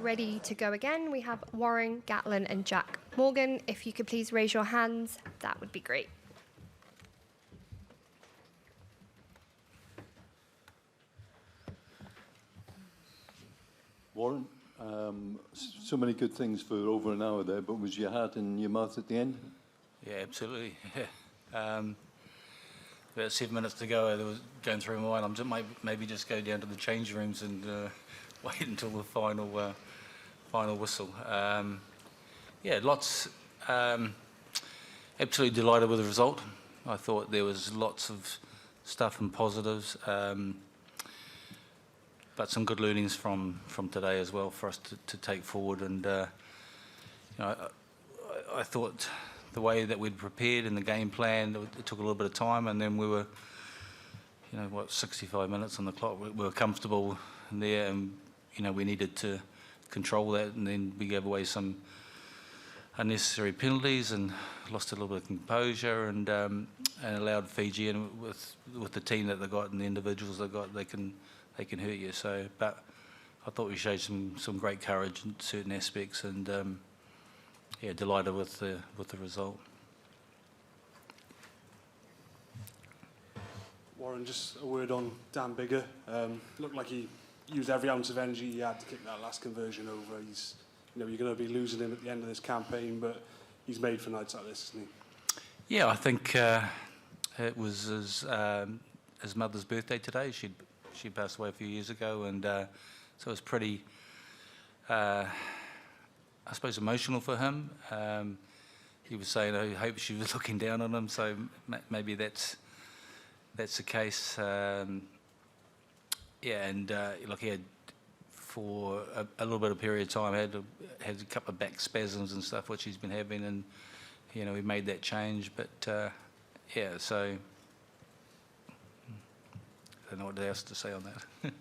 ready to go again. We have Warren, Gatlin and Jack Morgan. If you could please raise your hands, that would be great. Warren, so many good things for over an hour there, but was your heart in your mouth at the end? Yeah, absolutely. About 7 minutes to go, there was going through my mind, maybe just go down to the change rooms and wait until the final whistle. Yeah, absolutely delighted with the result. I thought there was lots of stuff and positives, but some good learnings from today as well for us to take forward. And you know, I thought the way that we'd prepared in the game plan, it took a little bit of time, and then we were, 65 minutes on the clock. We were comfortable in there, and we needed to control that, and then we gave away some unnecessary penalties and lost a little bit of composure, and allowed Fiji, and with the team that they got and the individuals they got, they can hurt you. So, but I thought we showed some great courage in certain aspects, and yeah, delighted with the result. Warren, just a word on Dan Biggar. Looked like he used every ounce of energy he had to kick that last conversion over. He's, you're going to be losing him at the end of this campaign, but he's made for nights like this, isn't he? Yeah, I think it was his mother's birthday today. She passed away a few years ago, and so it was pretty, I suppose, emotional for him. He was saying, I hope she was looking down on him, so maybe that's the case. Yeah, and look, he had, for a little bit of period of time, had a couple of back spasms and stuff, which he's been having, and we made that change. But yeah, so I don't know what else to say on that.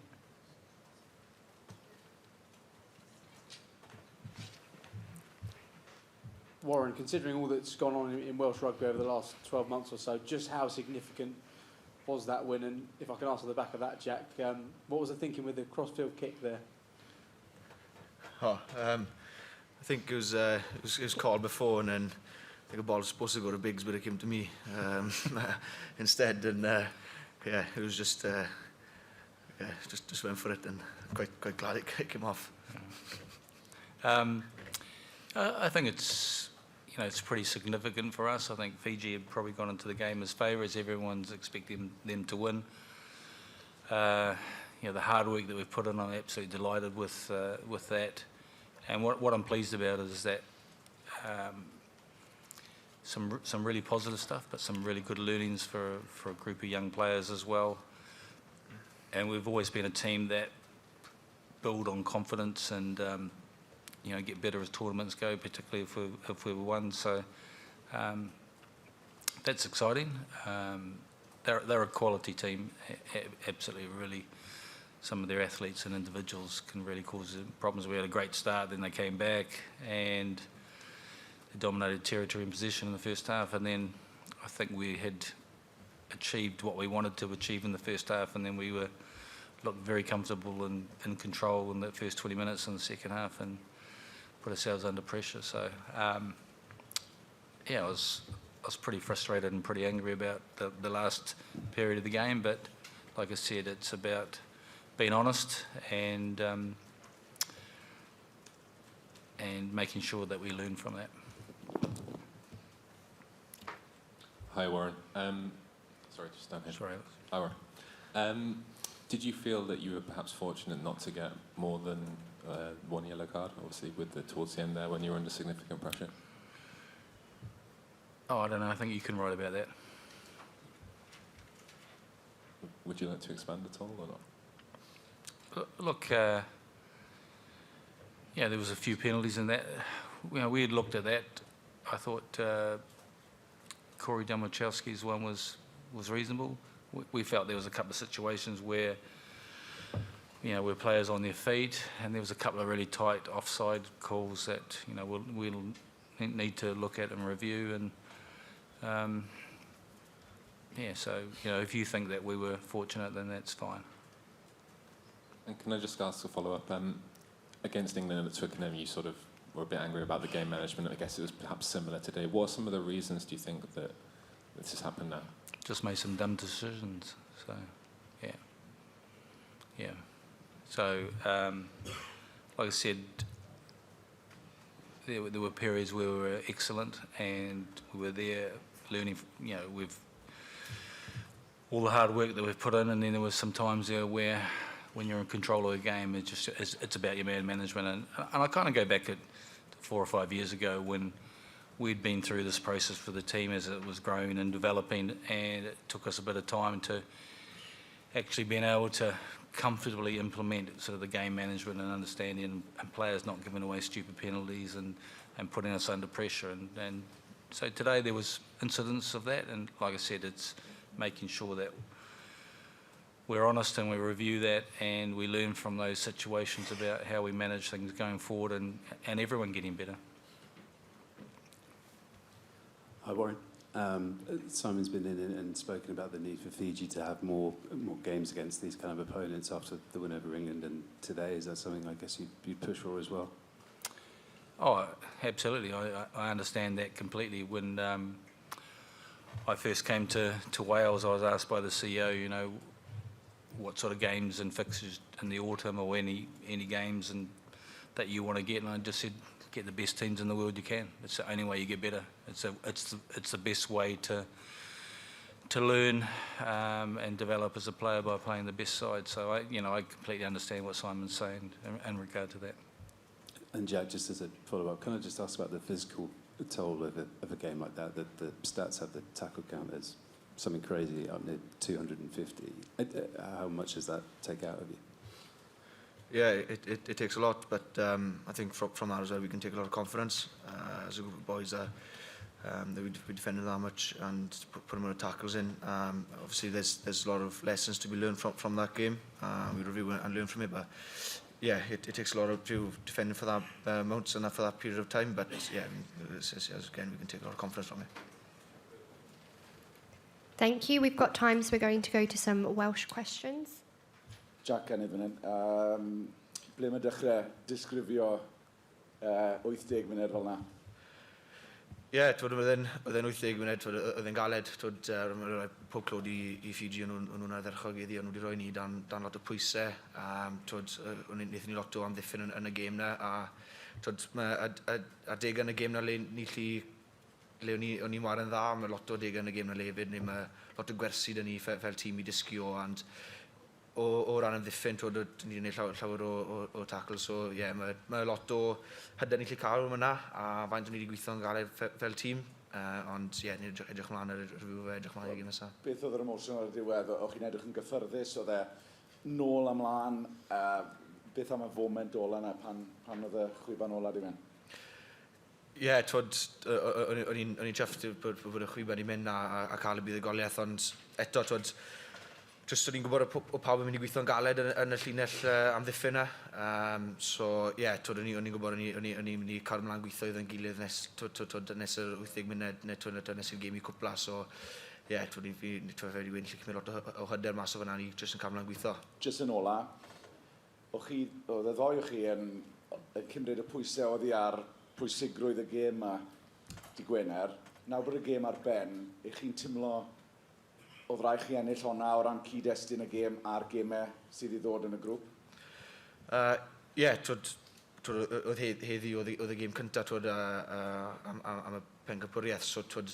Warren, considering all that's gone on in Welsh rugby over the last 12 months or so, just how significant was that win? And if I can ask on the back of that, Jack, what was the thinking with the crossfield kick there? I think it was called before, and then I think the ball was supposed to go to Biggs, but it came to me instead. And yeah, it was just went for it, and quite glad it came off. I think it's pretty significant for us. I think Fiji had probably gone into the game as favourites. Everyone's expecting them to win. The hard work that we've put in, I'm absolutely delighted with that. And what I'm pleased about is that some really positive stuff, but some really good learnings for a group of young players as well. And we've always been a team that build on confidence and get better as tournaments go, particularly if we won. So that's exciting. They're a quality team, absolutely. Really, some of their athletes and individuals can really cause problems. We had a great start, then they came back and they dominated territory and position in the first half, and then I think we had achieved what we wanted to achieve in the first half, and then we looked very comfortable and in control in that first 20 minutes in the second half, and put ourselves under pressure. So yeah, I was pretty frustrated and pretty angry about the last period of the game, but like I said, it's about being honest and making sure that we learn from that. Hi, Warren. Sorry, just down here. Sorry. Hi, Warren. Did you feel that you were perhaps fortunate not to get more than one yellow card, obviously, towards the end there when you were under significant pressure? Oh, I don't know. I think you can write about that. Would you like to expand at all or not? Look, yeah, there was a few penalties in that. We had looked at that. I thought Corey Domachowski's one was reasonable. We felt there was a couple of situations where where players on their feet, and there was a couple of really tight offside calls that we'll need to look at and review. And yeah, so if you think that we were fortunate, then that's fine. And can I just ask a follow-up? against England at Twickenham, you sort of were a bit angry about the game management. I guess it was perhaps similar today. What are some of the reasons, do you think, that this has happened now? Just made some dumb decisions. So, yeah. So, like I said, there were periods where we were excellent and we were there learning, with all the hard work that we've put in, and then there was some times there where when you're in control of the game, it's about your man management. And I kind of go back to 4 or 5 years ago when we'd been through this process for the team as it was growing and developing, and it took us a bit of time to actually being able to comfortably implement sort of the game management and understanding, and players not giving away stupid penalties and putting us under pressure. And so today there was incidents of that, and like I said, it's making sure that we're honest and we review that and we learn from those situations about how we manage things going forward, and everyone getting better. Hi, Warren. Simon's been in and spoken about the need for Fiji to have more games against these kind of opponents after the win over England and today. Is that something I guess you'd push for as well? Oh, absolutely. I understand that completely. When I first came to Wales, I was asked by the CEO, what sort of games and fixtures in the autumn or any games and that you want to get, and I just said, get the best teams in the world you can. It's the only way you get better. It's the best way to learn and develop as a player by playing the best side. So I completely understand what Simon's saying in regard to that. And Jack, just as a follow-up, can I just ask about the physical toll of a game like that? That the stats have the tackle count as something crazy up near 250. How much does that take out of you? Yeah, it takes a lot, but I think from that as well we can take a lot of confidence as a group of boys that we defended that much and put them on tackles in. Obviously there's a lot of lessons to be learned from that game. We review and learn from it, but yeah, it takes a lot of defending for that amounts and for that period of time, but yeah, again we can take a lot of confidence from it. Thank you. We've got time, so we're going to go to some Welsh questions. Jack Kenneth fan hyn. Ble mae dechrau disgrifio 80 munud fel yna? Ie, oedd e'n 80 munud, oedd e'n galed, pob clod i Fiji, o'n nhw'n ardderchog iddi, o'n nhw wedi rhoi ni dan lot o pwysau, wnaethon ni lot o amddiffyn yn y gêm na, a deg yn y gêm na le o'n i'n war yn dda, mae lot o deg yn y gêm na le hefyd, neu mae lot o gwersi dyn ni fel tîm i disgio, and o ran amddiffyn, ni wedi gwneud llawer o tackle, so ie, mae lot o hyder ni'n gallu cael yma, a faint o'n i wedi gweithio'n galed fel tîm, ond ie, ni'n edrych ymlaen ar y rhyw edrych ymlaen i'r gêm nesaf. Beth oedd yr emosiwn ar y diwedd? O'ch chi'n edrych yn gyffyrddus? Oedd e nôl ymlaen? Beth am y foment ola yna pan oedd y chwiban ola di mynd? Ie, o'n i'n chuffed bod y chwiban i mynd a cael y buddugoliaeth, ond eto, just o'n i'n gwybod o pawb yn mynd i gweithio'n galed yn y llinell amddiffyn yna. So, ie, o'n i'n gwybod o'n i'n mynd i cael ymlaen gweithio iddyn gilydd nes yr 80 munud nes i'r gêm i cwpla. So, ie, o'n i'n wedi wyn lle cymryd lot o hyder mas o fyna ni just yn cael ymlaen gweithio. Just yn ola, oedd y ddoi o chi yn cymryd y pwysau oddi ar pwysigrwydd y gêm a di Gwener. Nawr bod y gêm ar ben, eich chi'n teimlo oedd rai chi ennill honna o ran cyd-destun y gêm a'r gemau sydd i ddod yn y grŵp? Ie, oedd heddi oedd y gêm cyntaf am y pencampwriaeth, so oedd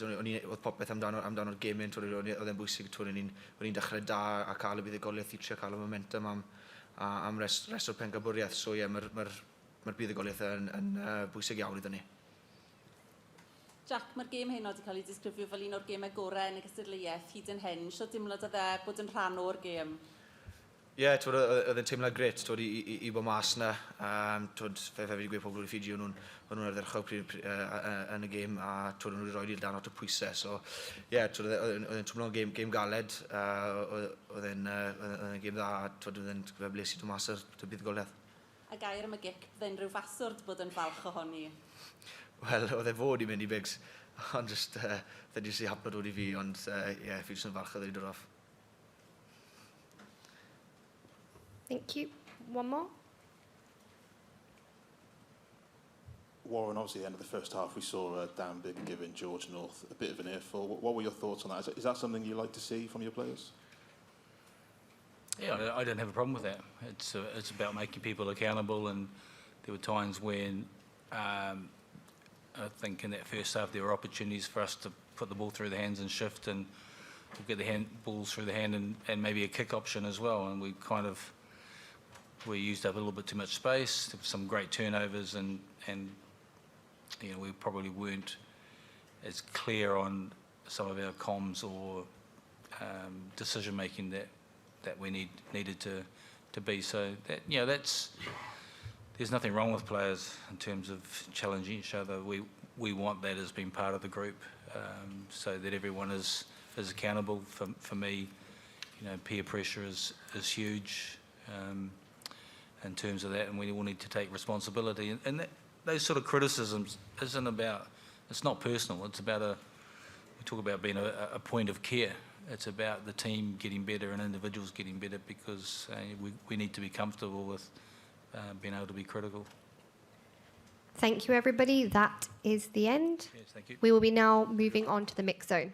popeth amdano'r gemau, oedd e'n bwysig, oedd ni'n dechrau da a cael y buddugoliaeth i trio cael y momentum am rest o'r pencampwriaeth, so ie, mae'r buddugoliaeth yn bwysig iawn iddyn ni. Jack, mae'r gêm hyn wedi cael ei disgrifio fel un o'r gemau gorau yn y gystadleuaeth hyd yn hyn. So dimlad oedd e bod yn rhan o'r gêm? Ie, oedd e'n teimlad gret i bod mas yna. Fe wedi gweud pobl i Fiji, o'n nhw'n ardderchog yn y gêm, a o'n nhw wedi rhoi i'r dan lot o pwysau. So, ie, oedd e'n teimlo'n gêm galed, oedd e'n gêm dda, oedd e'n bles i dod mas o'r buddugoliaeth. A gair am y gic, byddai'n rhyw faswrd bod yn falch ohoni? Wel, oedd e fod i mynd i bigs, ond just, fe jyst i hapnod dod i fi, ond ie, fi jyst yn falch oedd ei dod off. Thank you. One more. Warren, obviously, at the end of the first half, we saw Dan Bigger giving George North a bit of an earful. What were your thoughts on that? Is that something you like to see from your players? Yeah, I don't have a problem with that. It's about making people accountable, and there were times when I think in that first half there were opportunities for us to put the ball through the hands and shift and get the balls through the hand and maybe a kick option as well. And we used up a little bit too much space. There were some great turnovers, and you know, we probably weren't as clear on some of our comms or decision making that we needed to be. So that, you know, there's nothing wrong with players in terms of challenging each other. We want that as being part of the group, so that everyone is accountable. For me, you know, peer pressure is huge in terms of that, and we all need to take responsibility. And those sort of criticisms isn't about, it's not personal. It's about we talk about being a point of care. It's about the team getting better and individuals getting better, because we need to be comfortable with being able to be critical. Thank you, everybody. That is the end. Yes, thank you. We will be now moving on to the mix zone.